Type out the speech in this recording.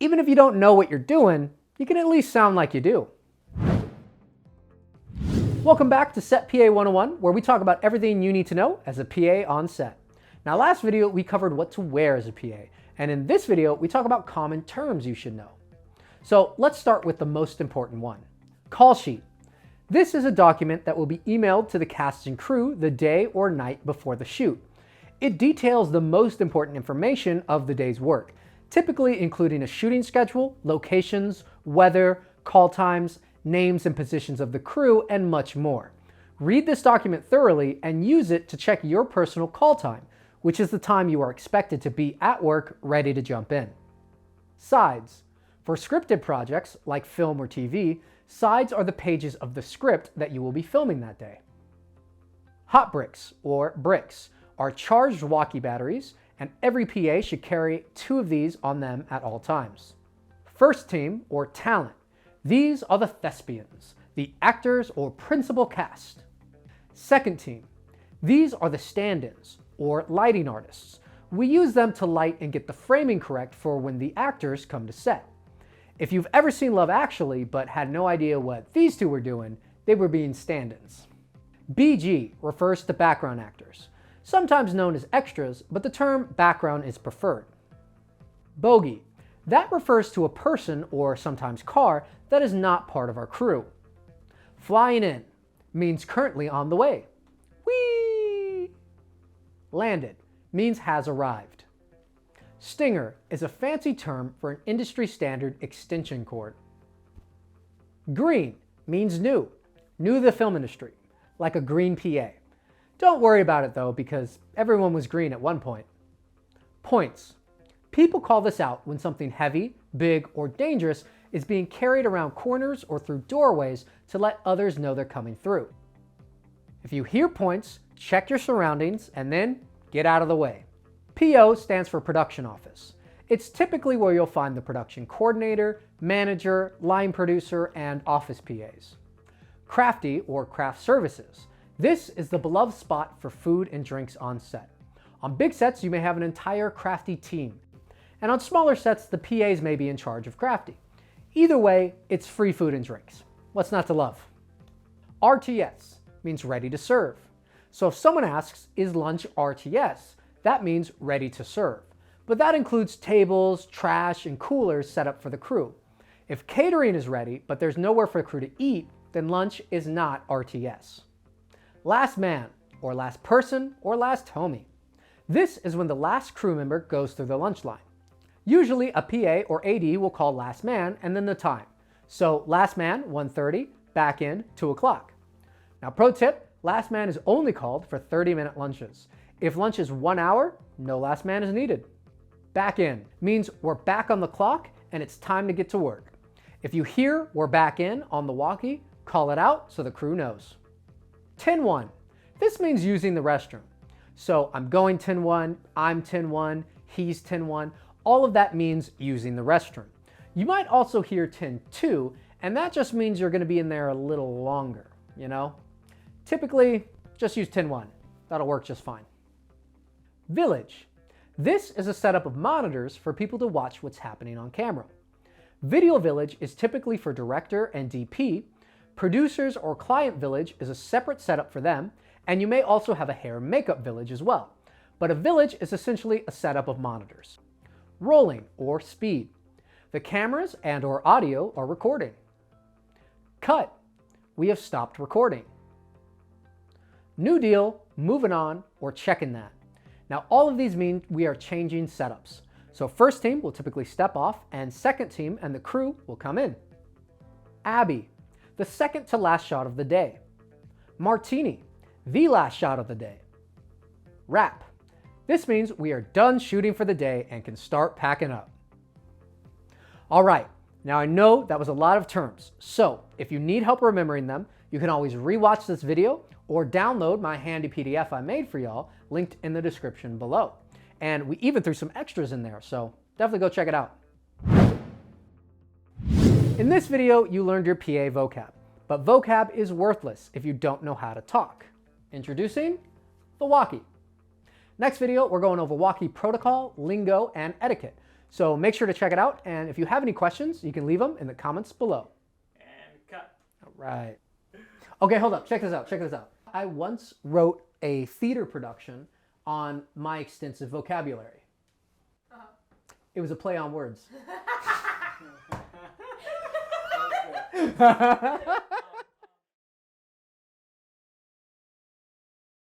Even if you don't know what you're doing, you can at least sound like you do. Welcome back to Set PA 101, where we talk about everything you need to know as a PA on set. Now, last video we covered what to wear as a PA, and in this video we talk about common terms you should know. So let's start with the most important one, call sheet. This is a document that will be emailed to the cast and crew the day or night before the shoot. It details the most important information of the day's work, typically including a shooting schedule, locations, weather, call times, names and positions of the crew, and much more. Read this document thoroughly and use it to check your personal call time, which is the time you are expected to be at work ready to jump in. Sides. For scripted projects like film or TV, sides are the pages of the script that you will be filming that day. Hot bricks, or bricks, are charged walkie batteries, and every PA should carry 2 of these on them at all times. First team, or talent. These are the thespians, the actors or principal cast. Second team. These are the stand-ins, or lighting artists. We use them to light and get the framing correct for when the actors come to set. If you've ever seen Love Actually but had no idea what these two were doing, they were being stand-ins. BG refers to background actors, sometimes known as extras, but the term background is preferred. Bogey. That refers to a person, or sometimes car, that is not part of our crew. Flying in means currently on the way. Whee! Landed means has arrived. Stinger is a fancy term for an industry standard extension cord. Green means new to the film industry, like a green PA. Don't worry about it though, because everyone was green at one point. Points. People call this out when something heavy, big, or dangerous is being carried around corners or through doorways to let others know they're coming through. If you hear points, check your surroundings and then get out of the way. PO stands for production office. It's typically where you'll find the production coordinator, manager, line producer, and office PAs. Crafty, or craft services. This is the beloved spot for food and drinks on set. On big sets, you may have an entire crafty team. And on smaller sets, the PAs may be in charge of crafty. Either way, it's free food and drinks. What's not to love? RTS means ready to serve. So if someone asks, is lunch RTS? That means ready to serve. But that includes tables, trash, and coolers set up for the crew. If catering is ready, but there's nowhere for the crew to eat, then lunch is not RTS. Last man, or last person, or last homie. This is when the last crew member goes through the lunch line. Usually a PA or AD will call last man and then the time. So last man, 1:30, back in, 2 o'clock. Now pro tip, last man is only called for 30-minute lunches. If lunch is 1 hour, no last man is needed. Back in means we're back on the clock and it's time to get to work. If you hear we're back in on the walkie, call it out so the crew knows. 10-1. This means using the restroom. So I'm going 10-1, I'm 10-1, he's 10-1. All of that means using the restroom. You might also hear 10-2, and that just means you're going to be in there a little longer, you know? Typically, just use 10-1. That'll work just fine. Village. This is a setup of monitors for people to watch what's happening on camera. Video village is typically for director and DP. Producers or client village is a separate setup for them, and you may also have a hair and makeup village as well. But a village is essentially a setup of monitors. Rolling, or speed. The cameras and or audio are recording. Cut. We have stopped recording. New deal, moving on, or checking that. Now all of these mean we are changing setups. So first team will typically step off and second team and the crew will come in. Abby. The second to last shot of the day. Martini. The last shot of the day. Wrap. This means we are done shooting for the day and can start packing up. All right, now I know that was a lot of terms, so if you need help remembering them, you can always rewatch this video or download my handy PDF I made for y'all, linked in the description below. And we even threw some extras in there, so definitely go check it out. In this video, you learned your PA vocab, but vocab is worthless if you don't know how to talk. Introducing the walkie. Next video, we're going over walkie protocol, lingo, and etiquette. So make sure to check it out, and if you have any questions, you can leave them in the comments below. And cut. All right. Okay, hold up. Check this out. Check this out. I once wrote a theater production on my extensive vocabulary. It was a play on words.